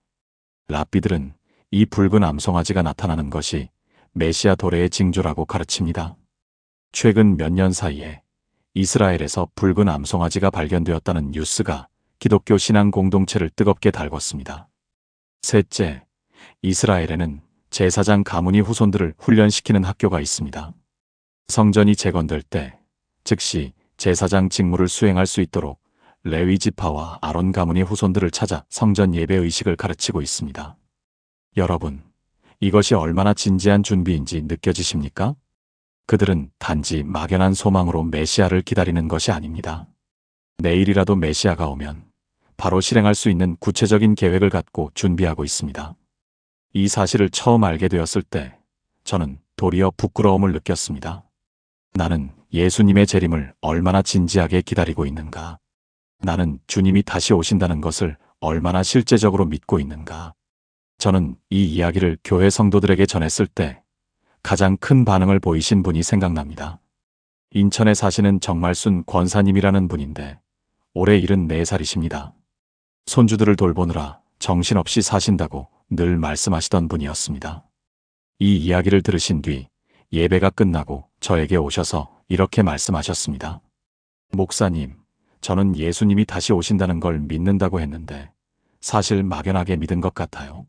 랍비들은 이 붉은 암송아지가 나타나는 것이 메시아 도래의 징조라고 가르칩니다. 최근 몇 년 사이에 이스라엘에서 붉은 암송아지가 발견되었다는 뉴스가 기독교 신앙 공동체를 뜨겁게 달궜습니다. 셋째, 이스라엘에는 제사장 가문이 후손들을 훈련시키는 학교가 있습니다. 성전이 재건될 때 즉시 제사장 직무를 수행할 수 있도록 레위 지파와 아론 가문이 후손들을 찾아 성전 예배 의식을 가르치고 있습니다. 여러분, 이것이 얼마나 진지한 준비인지 느껴지십니까? 그들은 단지 막연한 소망으로 메시아를 기다리는 것이 아닙니다. 내일이라도 메시아가 오면 바로 실행할 수 있는 구체적인 계획을 갖고 준비하고 있습니다. 이 사실을 처음 알게 되었을 때 저는 도리어 부끄러움을 느꼈습니다. 나는 예수님의 재림을 얼마나 진지하게 기다리고 있는가? 나는 주님이 다시 오신다는 것을 얼마나 실제적으로 믿고 있는가? 저는 이 이야기를 교회 성도들에게 전했을 때 가장 큰 반응을 보이신 분이 생각납니다. 인천에 사시는 정말순 권사님이라는 분인데 올해 74살이십니다. 손주들을 돌보느라 정신없이 사신다고 늘 말씀하시던 분이었습니다. 이 이야기를 들으신 뒤 예배가 끝나고 저에게 오셔서 이렇게 말씀하셨습니다. 목사님, 저는 예수님이 다시 오신다는 걸 믿는다고 했는데 사실 막연하게 믿은 것 같아요.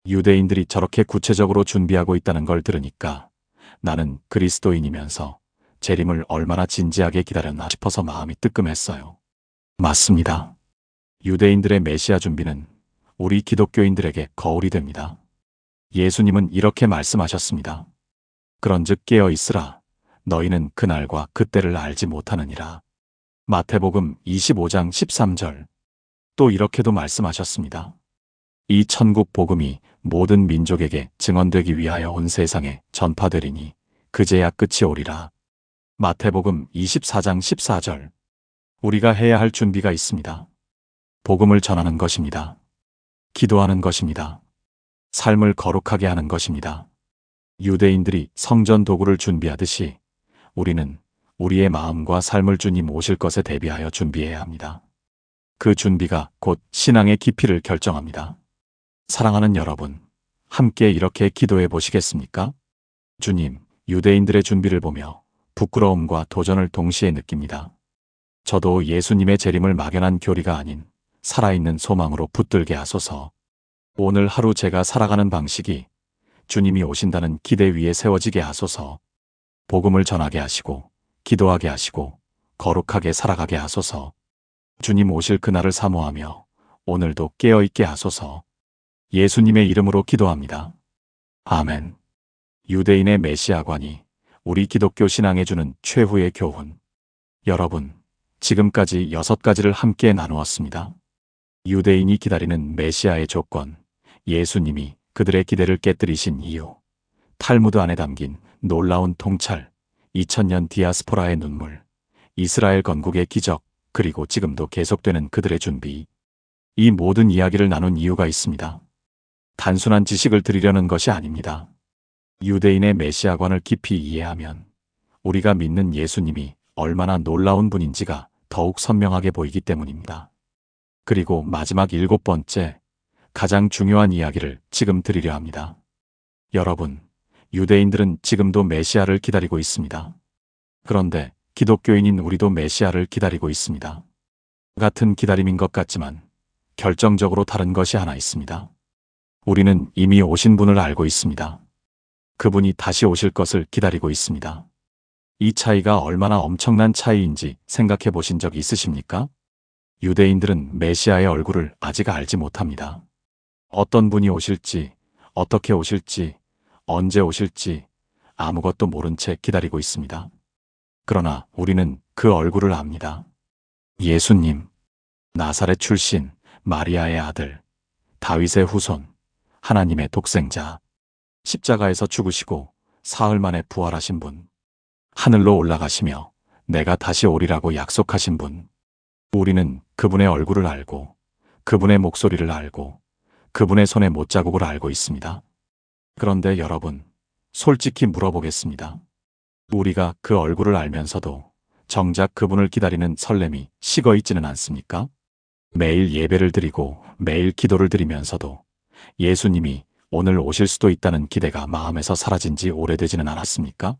유대인들이 저렇게 구체적으로 준비하고 있다는 걸 들으니까 나는 그리스도인이면서 재림을 얼마나 진지하게 기다렸나 싶어서 마음이 뜨끔했어요. 맞습니다. 유대인들의 메시아 준비는 우리 기독교인들에게 거울이 됩니다. 예수님은 이렇게 말씀하셨습니다. 그런즉 깨어 있으라. 너희는 그날과 그때를 알지 못하느니라. 마태복음 25장 13절. 또 이렇게도 말씀하셨습니다. 이 천국 복음이 모든 민족에게 증언되기 위하여 온 세상에 전파되리니 그제야 끝이 오리라. 마태복음 24장 14절. 우리가 해야 할 준비가 있습니다. 복음을 전하는 것입니다. 기도하는 것입니다. 삶을 거룩하게 하는 것입니다. 유대인들이 성전 도구를 준비하듯이 우리는 우리의 마음과 삶을 주님 오실 것에 대비하여 준비해야 합니다. 그 준비가 곧 신앙의 깊이를 결정합니다. 사랑하는 여러분, 함께 이렇게 기도해 보시겠습니까? 주님, 유대인들의 준비를 보며 부끄러움과 도전을 동시에 느낍니다. 저도 예수님의 재림을 막연한 교리가 아닌 살아있는 소망으로 붙들게 하소서. 오늘 하루 제가 살아가는 방식이 주님이 오신다는 기대 위에 세워지게 하소서. 복음을 전하게 하시고 기도하게 하시고 거룩하게 살아가게 하소서. 주님 오실 그날을 사모하며 오늘도 깨어있게 하소서. 예수님의 이름으로 기도합니다. 아멘. 유대인의 메시아관이 우리 기독교 신앙에 주는 최후의 교훈. 여러분, 지금까지 6가지를 함께 나누었습니다. 유대인이 기다리는 메시아의 조건, 예수님이 그들의 기대를 깨뜨리신 이유, 탈무드 안에 담긴 놀라운 통찰, 2000년 디아스포라의 눈물, 이스라엘 건국의 기적, 그리고 지금도 계속되는 그들의 준비. 이 모든 이야기를 나눈 이유가 있습니다. 단순한 지식을 드리려는 것이 아닙니다. 유대인의 메시아관을 깊이 이해하면 우리가 믿는 예수님이 얼마나 놀라운 분인지가 더욱 선명하게 보이기 때문입니다. 그리고 마지막 7번째, 가장 중요한 이야기를 지금 드리려 합니다. 여러분, 유대인들은 지금도 메시아를 기다리고 있습니다. 그런데 기독교인인 우리도 메시아를 기다리고 있습니다. 같은 기다림인 것 같지만 결정적으로 다른 것이 하나 있습니다. 우리는 이미 오신 분을 알고 있습니다. 그분이 다시 오실 것을 기다리고 있습니다. 이 차이가 얼마나 엄청난 차이인지 생각해 보신 적 있으십니까? 유대인들은 메시아의 얼굴을 아직 알지 못합니다. 어떤 분이 오실지, 어떻게 오실지, 언제 오실지 아무것도 모른 채 기다리고 있습니다. 그러나 우리는 그 얼굴을 압니다. 예수님, 나사렛 출신, 마리아의 아들, 다윗의 후손, 하나님의 독생자, 십자가에서 죽으시고 사흘 만에 부활하신 분, 하늘로 올라가시며 내가 다시 오리라고 약속하신 분. 우리는 그분의 얼굴을 알고 그분의 목소리를 알고 그분의 손의 못자국을 알고 있습니다. 그런데 여러분, 솔직히 물어보겠습니다. 우리가 그 얼굴을 알면서도 정작 그분을 기다리는 설렘이 식어 있지는 않습니까? 매일 예배를 드리고 매일 기도를 드리면서도 예수님이 오늘 오실 수도 있다는 기대가 마음에서 사라진 지 오래되지는 않았습니까?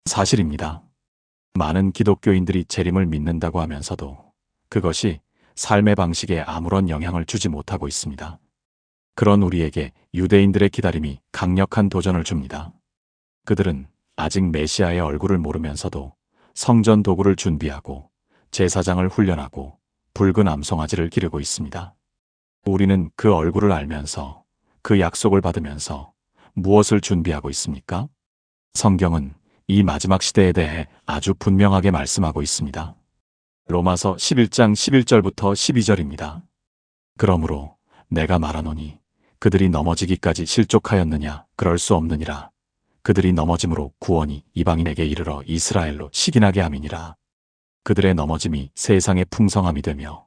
사실입니다. 많은 기독교인들이 재림을 믿는다고 하면서도 그것이 삶의 방식에 아무런 영향을 주지 못하고 있습니다. 그런 우리에게 유대인들의 기다림이 강력한 도전을 줍니다. 그들은 아직 메시아의 얼굴을 모르면서도 성전 도구를 준비하고 제사장을 훈련하고 붉은 암송아지를 기르고 있습니다. 우리는 그 얼굴을 알면서 그 약속을 받으면서 무엇을 준비하고 있습니까? 성경은 이 마지막 시대에 대해 아주 분명하게 말씀하고 있습니다. 로마서 11장 11절부터 12절입니다. 그러므로 내가 말하노니 그들이 넘어지기까지 실족하였느냐? 그럴 수 없느니라. 그들이 넘어짐으로 구원이 이방인에게 이르러 이스라엘로 식인하게 함이니라. 그들의 넘어짐이 세상의 풍성함이 되며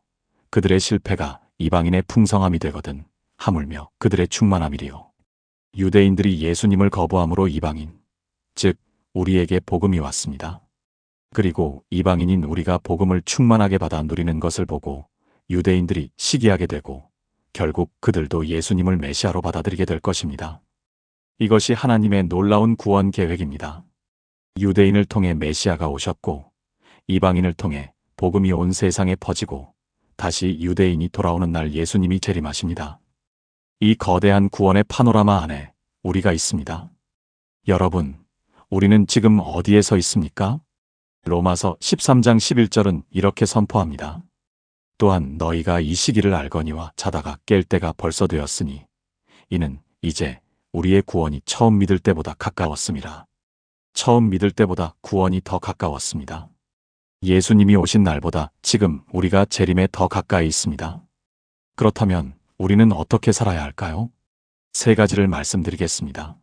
그들의 실패가 이방인의 풍성함이 되거든 하물며 그들의 충만함이리요. 유대인들이 예수님을 거부함으로 이방인, 즉 우리에게 복음이 왔습니다. 그리고 이방인인 우리가 복음을 충만하게 받아 누리는 것을 보고 유대인들이 시기하게 되고 결국 그들도 예수님을 메시아로 받아들이게 될 것입니다. 이것이 하나님의 놀라운 구원 계획입니다. 유대인을 통해 메시아가 오셨고 이방인을 통해 복음이 온 세상에 퍼지고 다시 유대인이 돌아오는 날 예수님이 재림하십니다. 이 거대한 구원의 파노라마 안에 우리가 있습니다. 여러분, 우리는 지금 어디에 서 있습니까? 로마서 13장 11절은 이렇게 선포합니다. 또한 너희가 이 시기를 알거니와 자다가 깰 때가 벌써 되었으니 이는 이제 우리의 구원이 처음 믿을 때보다 가까웠음이라. 처음 믿을 때보다 구원이 더 가까웠습니다. 예수님이 오신 날보다 지금 우리가 재림에 더 가까이 있습니다. 그렇다면 우리는 어떻게 살아야 할까요? 3가지를 말씀드리겠습니다.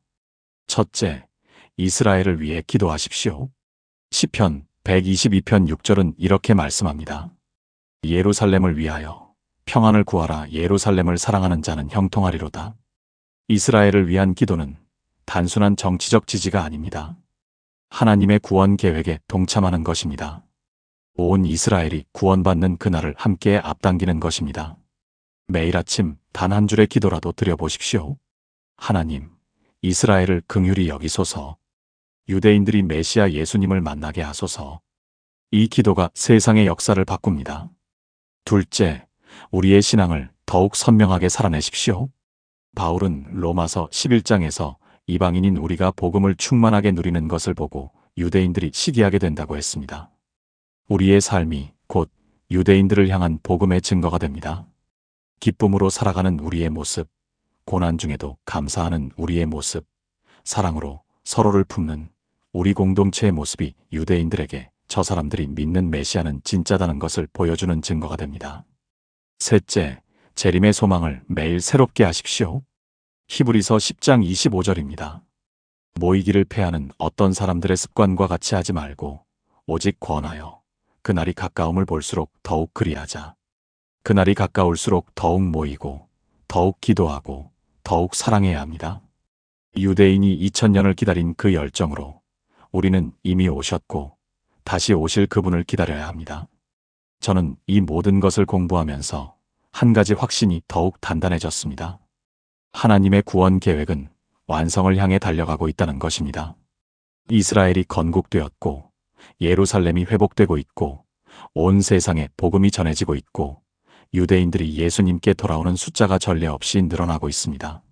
첫째, 이스라엘을 위해 기도하십시오. 시편 122편 6절은 이렇게 말씀합니다. 예루살렘을 위하여 평안을 구하라. 예루살렘을 사랑하는 자는 형통하리로다. 이스라엘을 위한 기도는 단순한 정치적 지지가 아닙니다. 하나님의 구원 계획에 동참하는 것입니다. 온 이스라엘이 구원받는 그날을 함께 앞당기는 것입니다. 매일 아침 단 한 줄의 기도라도 드려보십시오. 하나님, 이스라엘을 긍휼히 여기소서. 유대인들이 메시아 예수님을 만나게 하소서. 이 기도가 세상의 역사를 바꿉니다. 둘째, 우리의 신앙을 더욱 선명하게 살아내십시오. 바울은 로마서 11장에서 이방인인 우리가 복음을 충만하게 누리는 것을 보고 유대인들이 시기하게 된다고 했습니다. 우리의 삶이 곧 유대인들을 향한 복음의 증거가 됩니다. 기쁨으로 살아가는 우리의 모습, 고난 중에도 감사하는 우리의 모습, 사랑으로 서로를 품는 우리 공동체의 모습이 유대인들에게 저 사람들이 믿는 메시아는 진짜다는 것을 보여주는 증거가 됩니다. 셋째, 재림의 소망을 매일 새롭게 하십시오. 히브리서 10장 25절입니다. 모이기를 패하는 어떤 사람들의 습관과 같이 하지 말고 오직 권하여 그날이 가까움을 볼수록 더욱 그리하자. 그날이 가까울수록 더욱 모이고 더욱 기도하고 더욱 사랑해야 합니다. 유대인이 2000년을 기다린 그 열정으로 우리는 이미 오셨고 다시 오실 그분을 기다려야 합니다. 저는 이 모든 것을 공부하면서 한 가지 확신이 더욱 단단해졌습니다. 하나님의 구원 계획은 완성을 향해 달려가고 있다는 것입니다. 이스라엘이 건국되었고 예루살렘이 회복되고 있고 온 세상에 복음이 전해지고 있고 유대인들이 예수님께 돌아오는 숫자가 전례 없이 늘어나고 있습니다.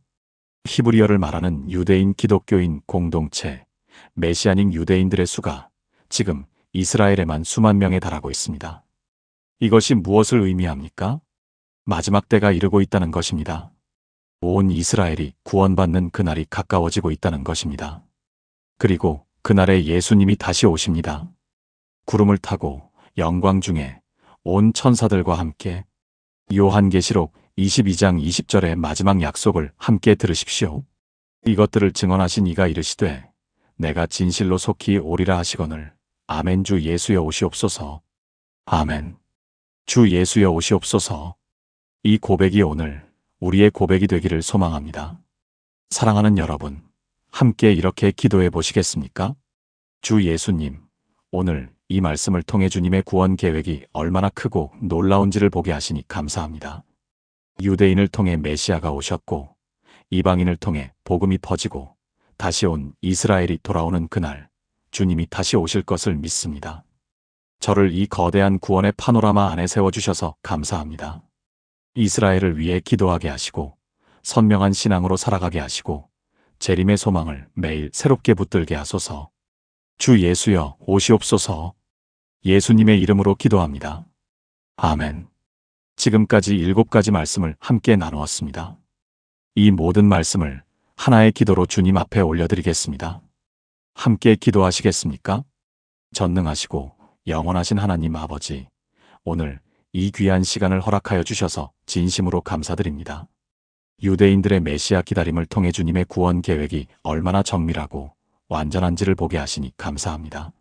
히브리어를 말하는 유대인 기독교인 공동체, 메시아닉 유대인들의 수가 지금 이스라엘에만 수만 명에 달하고 있습니다. 이것이 무엇을 의미합니까? 마지막 때가 이르고 있다는 것입니다. 온 이스라엘이 구원받는 그날이 가까워지고 있다는 것입니다. 그리고 그날에 예수님이 다시 오십니다. 구름을 타고 영광 중에 온 천사들과 함께. 요한계시록 22장 20절의 마지막 약속을 함께 들으십시오. 이것들을 증언하신 이가 이르시되 내가 진실로 속히 오리라 하시거늘 아멘. 주 예수여 오시옵소서. 아멘. 주 예수여 오시옵소서. 이 고백이 오늘 우리의 고백이 되기를 소망합니다. 사랑하는 여러분, 함께 이렇게 기도해 보시겠습니까? 주 예수님, 오늘 이 말씀을 통해 주님의 구원 계획이 얼마나 크고 놀라운지를 보게 하시니 감사합니다. 유대인을 통해 메시아가 오셨고 이방인을 통해 복음이 퍼지고 다시 온 이스라엘이 돌아오는 그날 주님이 다시 오실 것을 믿습니다. 저를 이 거대한 구원의 파노라마 안에 세워주셔서 감사합니다. 이스라엘을 위해 기도하게 하시고 선명한 신앙으로 살아가게 하시고 재림의 소망을 매일 새롭게 붙들게 하소서. 주 예수여 오시옵소서. 예수님의 이름으로 기도합니다. 아멘. 지금까지 7가지 말씀을 함께 나누었습니다. 이 모든 말씀을 하나의 기도로 주님 앞에 올려드리겠습니다. 함께 기도하시겠습니까? 전능하시고 영원하신 하나님 아버지, 오늘 이 귀한 시간을 허락하여 주셔서 진심으로 감사드립니다. 유대인들의 메시아 기다림을 통해 주님의 구원 계획이 얼마나 정밀하고 완전한지를 보게 하시니 감사합니다.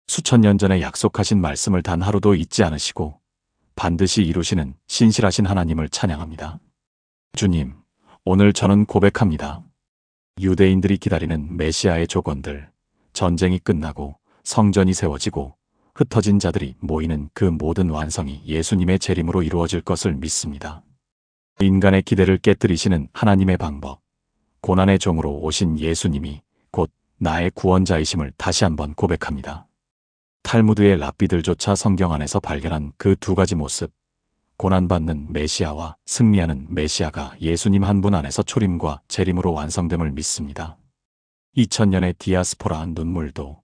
수천 년 전에 약속하신 말씀을 단 하루도 잊지 않으시고 반드시 이루시는 신실하신 하나님을 찬양합니다. 주님, 오늘 저는 고백합니다. 유대인들이 기다리는 메시아의 조건들, 전쟁이 끝나고 성전이 세워지고 흩어진 자들이 모이는 그 모든 완성이 예수님의 재림으로 이루어질 것을 믿습니다. 인간의 기대를 깨뜨리시는 하나님의 방법, 고난의 종으로 오신 예수님이 곧 나의 구원자이심을 다시 한번 고백합니다. 탈무드의 랍비들조차 성경 안에서 발견한 그 2가지 모습, 고난받는 메시아와 승리하는 메시아가 예수님 한 분 안에서 초림과 재림으로 완성됨을 믿습니다. 2000년의 디아스포라 눈물도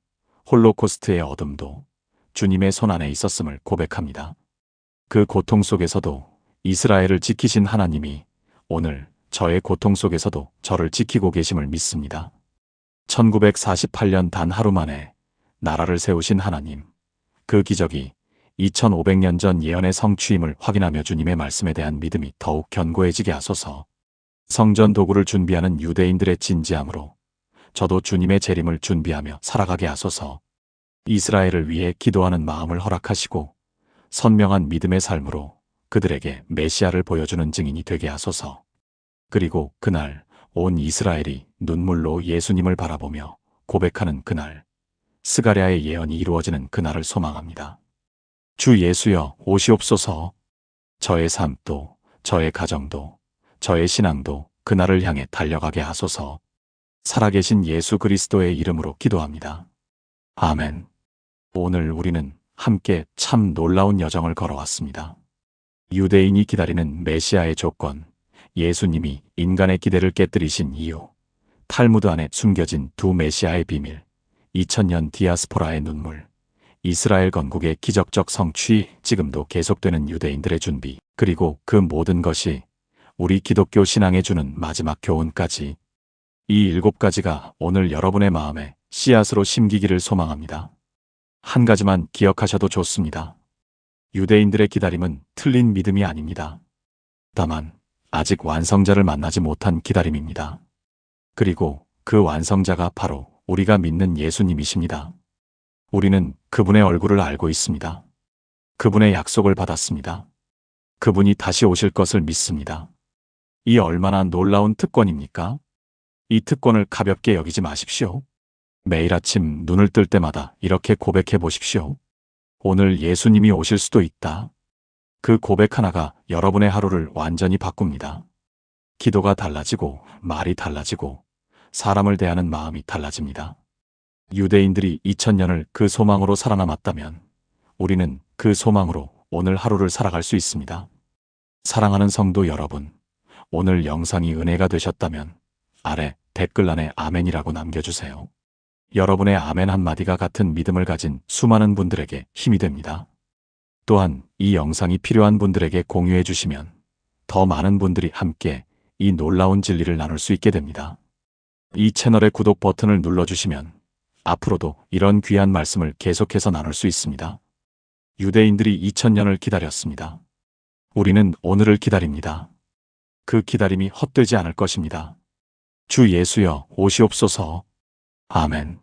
홀로코스트의 어둠도 주님의 손 안에 있었음을 고백합니다. 그 고통 속에서도 이스라엘을 지키신 하나님이 오늘 저의 고통 속에서도 저를 지키고 계심을 믿습니다. 1948년 단 하루 만에 나라를 세우신 하나님, 그 기적이 2500년 전 예언의 성취임을 확인하며 주님의 말씀에 대한 믿음이 더욱 견고해지게 하소서. 성전 도구를 준비하는 유대인들의 진지함으로 저도 주님의 재림을 준비하며 살아가게 하소서. 이스라엘을 위해 기도하는 마음을 허락하시고 선명한 믿음의 삶으로 그들에게 메시아를 보여주는 증인이 되게 하소서. 그리고 그날 온 이스라엘이 눈물로 예수님을 바라보며 고백하는 그날, 스가랴의 예언이 이루어지는 그날을 소망합니다. 주 예수여 오시옵소서. 저의 삶도 저의 가정도 저의 신앙도 그날을 향해 달려가게 하소서. 살아계신 예수 그리스도의 이름으로 기도합니다. 아멘. 오늘 우리는 함께 참 놀라운 여정을 걸어왔습니다. 유대인이 기다리는 메시아의 조건, 예수님이 인간의 기대를 깨뜨리신 이유, 탈무드 안에 숨겨진 두 메시아의 비밀, 2000년 디아스포라의 눈물, 이스라엘 건국의 기적적 성취, 지금도 계속되는 유대인들의 준비, 그리고 그 모든 것이 우리 기독교 신앙에 주는 마지막 교훈까지, 이 7가지가 오늘 여러분의 마음에 씨앗으로 심기기를 소망합니다. 한 가지만 기억하셔도 좋습니다. 유대인들의 기다림은 틀린 믿음이 아닙니다. 다만 아직 완성자를 만나지 못한 기다림입니다. 그리고 그 완성자가 바로 우리가 믿는 예수님이십니다. 우리는 그분의 얼굴을 알고 있습니다. 그분의 약속을 받았습니다. 그분이 다시 오실 것을 믿습니다. 이 얼마나 놀라운 특권입니까? 이 특권을 가볍게 여기지 마십시오. 매일 아침 눈을 뜰 때마다 이렇게 고백해 보십시오. 오늘 예수님이 오실 수도 있다. 그 고백 하나가 여러분의 하루를 완전히 바꿉니다. 기도가 달라지고 말이 달라지고 사람을 대하는 마음이 달라집니다. 유대인들이 2000년을 그 소망으로 살아남았다면 우리는 그 소망으로 오늘 하루를 살아갈 수 있습니다. 사랑하는 성도 여러분, 오늘 영상이 은혜가 되셨다면 아래 댓글란에 아멘이라고 남겨주세요. 여러분의 아멘 한마디가 같은 믿음을 가진 수많은 분들에게 힘이 됩니다. 또한 이 영상이 필요한 분들에게 공유해 주시면 더 많은 분들이 함께 이 놀라운 진리를 나눌 수 있게 됩니다. 이 채널의 구독 버튼을 눌러주시면 앞으로도 이런 귀한 말씀을 계속해서 나눌 수 있습니다. 유대인들이 2000년을 기다렸습니다. 우리는 오늘을 기다립니다. 그 기다림이 헛되지 않을 것입니다. 주 예수여 오시옵소서. 아멘.